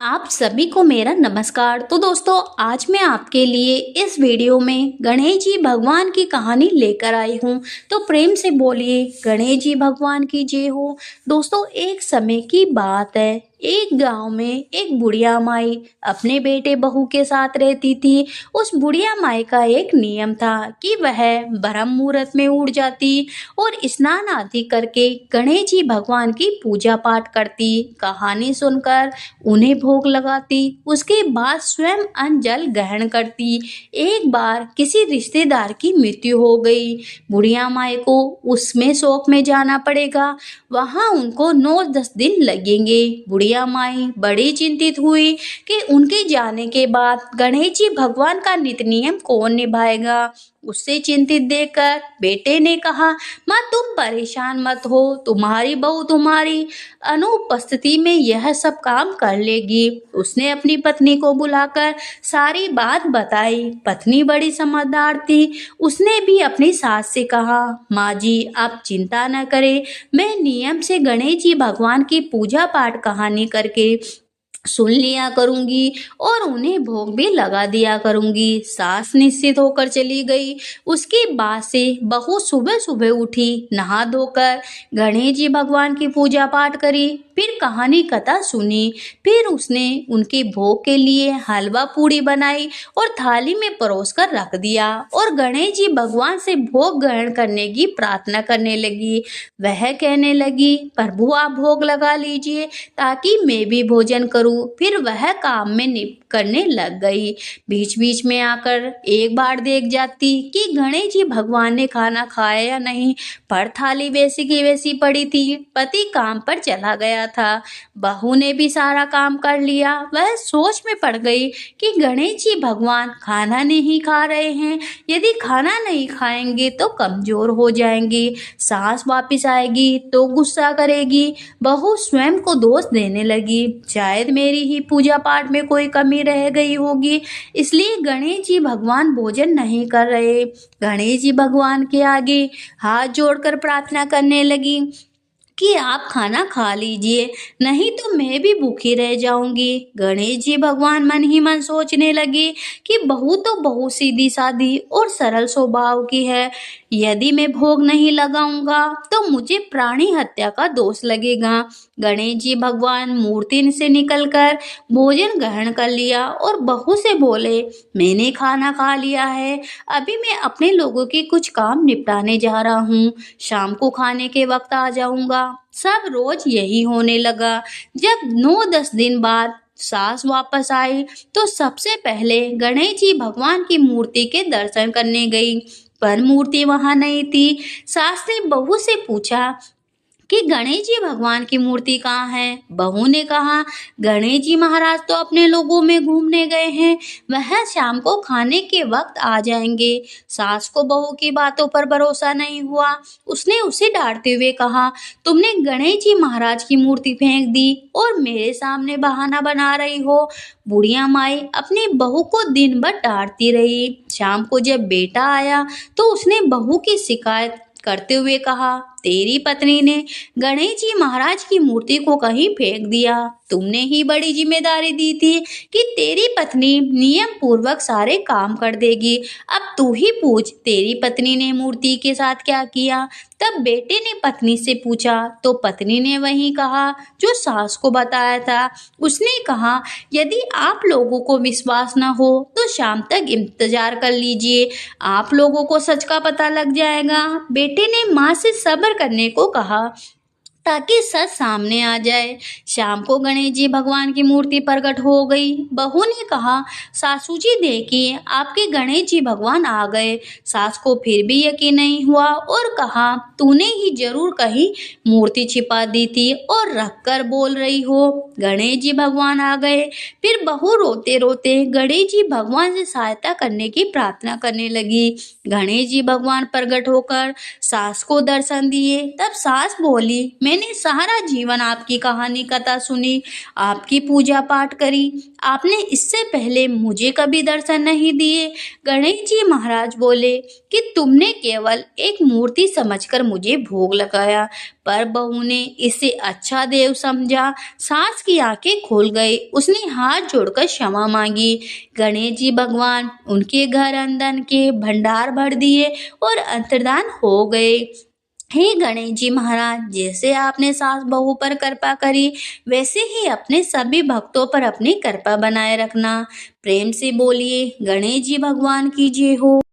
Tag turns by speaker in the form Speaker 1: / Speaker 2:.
Speaker 1: आप सभी को मेरा नमस्कार। तो दोस्तों, आज मैं आपके लिए इस वीडियो में गणेश जी भगवान की कहानी लेकर आई हूँ। तो प्रेम से बोलिए गणेश जी भगवान की जय हो। दोस्तों, एक समय की बात है। एक गांव में एक बुढ़िया माई अपने बेटे बहू के साथ रहती थी। उस बुढ़िया माई का एक नियम था कि वह ब्रह्म मुहूर्त में उठ जाती और स्नान आदि करके गणेश जी भगवान की पूजा पाठ करती। कहानी सुनकर उन्हें भोग लगाती, उसके बाद स्वयं अन्न जल ग्रहण करती। एक बार किसी रिश्तेदार की मृत्यु हो गई। बुढ़िया माई को उसमें शोक में जाना पड़ेगा। वहां उनको 9-10 दिन लगेंगे। बुढ़िया माई बड़ी चिंतित हुई कि उनके जाने के बाद गणेश जी भगवान का नित्य नियम कौन निभाएगा। उससे चिंतित देखकर बेटे ने कहा, माँ तुम परेशान मत हो, तुम्हारी बहू तुम्हारी अनुपस्थिति में यह सब काम कर लेगी। उसने अपनी पत्नी को बुलाकर सारी बात बताई। पत्नी बड़ी समझदार थी। उसने भी अपनी सास से कहा, माँ जी आप चिंता न करें, मैं नियम से गणेश जी भगवान की पूजा पाठ कहानी करके सुन लिया करूंगी और उन्हें भोग भी लगा दिया करूंगी। सास निश्चित होकर चली गई। उसके बाद से बहू सुबह सुबह उठी, नहा धोकर गणेश जी भगवान की पूजा पाठ करी, फिर कहानी कथा सुनी। फिर उसने उनके भोग के लिए हलवा पूड़ी बनाई और थाली में परोस कर रख दिया और गणेश जी भगवान से भोग ग्रहण करने की प्रार्थना करने लगी। वह कहने लगी, प्रभु आप भोग लगा लीजिए ताकि मैं भी भोजन करूं। फिर वह काम में निप करने लग गई। बीच बीच में आकर एक बार देख जाती कि गणेश जी भगवान ने खाना खाया या नहीं, पर थाली वैसी की वैसी पड़ी थी। पति काम पर चला गया था। बहू ने भी सारा काम कर लिया। वह सोच में पड़ गई कि गणेश जी भगवान खाना नहीं खा रहे हैं, यदि खाना नहीं खाएंगे तो कमजोर हो जाएंगी, सास वापिस आएगी तो गुस्सा करेगी। बहू स्वयं को दोष देने लगी, शायद मेरी ही पूजा पाठ में कोई कमी रह गई होगी, इसलिए गणेश जी भगवान भोजन नहीं कर रहे। गणेश जी भगवान के आगे हाथ जोड़कर प्रार्थना करने लगी कि आप खाना खा लीजिए, नहीं तो मैं भी भूखी रह जाऊंगी। गणेश जी भगवान मन ही मन सोचने लगे कि बहू तो बहुत सीधी सादी और सरल स्वभाव की है, यदि मैं भोग नहीं लगाऊंगा तो मुझे प्राणी हत्या का दोष लगेगा। गणेश जी भगवान मूर्ति से निकलकर भोजन ग्रहण कर लिया और बहू से बोले, मैंने खाना खा लिया है, अभी मैं अपने लोगों के कुछ काम निपटाने जा रहा हूँ, शाम को खाने के वक्त आ जाऊंगा। सब रोज यही होने लगा। जब 9-10 दिन बाद सास वापस आई तो सबसे पहले गणेश जी भगवान की मूर्ति के दर्शन करने गई, पर मूर्ति वहां नहीं थी। सास ने बहू से पूछा कि गणेश जी भगवान की मूर्ति कहाँ है। बहू ने कहा, गणेश जी महाराज तो अपने लोगों में घूमने गए हैं, वह शाम को खाने के वक्त आ जाएंगे। सास को बहू की बातों पर भरोसा नहीं हुआ। उसने उसे डांटते हुए कहा, तुमने गणेश जी महाराज की मूर्ति फेंक दी और मेरे सामने बहाना बना रही हो। बुढ़िया माई अपनी बहू को दिन भर डांटती रही। शाम को जब बेटा आया तो उसने बहू की शिकायत करते हुए कहा, तेरी पत्नी ने गणेश जी महाराज की मूर्ति को कहीं फेंक दिया। तुमने ही बड़ी जिम्मेदारी दी थी कि तेरी पत्नी नियम पूर्वक सारे काम कर देगी। अब तू ही पूछ, तेरी पत्नी ने मूर्ति के साथ क्या किया। तब बेटे ने पत्नी से पूछा तो पत्नी ने वही कहा जो सास को बताया था। उसने कहा, यदि आप लोगों को विश्वास न हो तो शाम तक इंतजार कर लीजिए, आप लोगों को सच का पता लग जाएगा। बेटे ने माँ से सब्र करने को कहा ताकि सच सामने आ जाए। शाम को गणेश जी भगवान की मूर्ति प्रकट हो गई। बहू ने कहा, सासू जी देखिए आपके गणेश जी भगवान आ गए। सास को फिर भी यकीन नहीं हुआ और कहा, तूने ही जरूर कहीं मूर्ति छिपा दी थी और रख कर बोल रही हो। गणेश जी भगवान आ गए। फिर बहू रोते रोते गणेश जी भगवान से सहायता करने की प्रार्थना करने लगी। गणेश जी भगवान प्रकट होकर सास को दर्शन दिए। तब सास बोली, मैं मैंने सारा जीवन आपकी कहानी कथा सुनी, आपकी पूजा पाठ करी। आपने इससे पहले मुझे कभी दर्शन नहीं दिए। गणेश जी महाराज बोले कि तुमने केवल एक मूर्ति समझकर मुझे भोग लगाया, पर बहू ने इसे अच्छा देव समझा। सास की आंखें खुल गई, उसने हाथ जोड़कर क्षमा मांगी। गणेश जी भगवान उनके घर अंदर के भंडार भर दिए और अंतर्धान हो गए। हे गणेश जी महाराज, जैसे आपने सास बहू पर कृपा करी, वैसे ही अपने सभी भक्तों पर अपनी कृपा बनाए रखना। प्रेम से बोलिए गणेश जी भगवान की जय हो।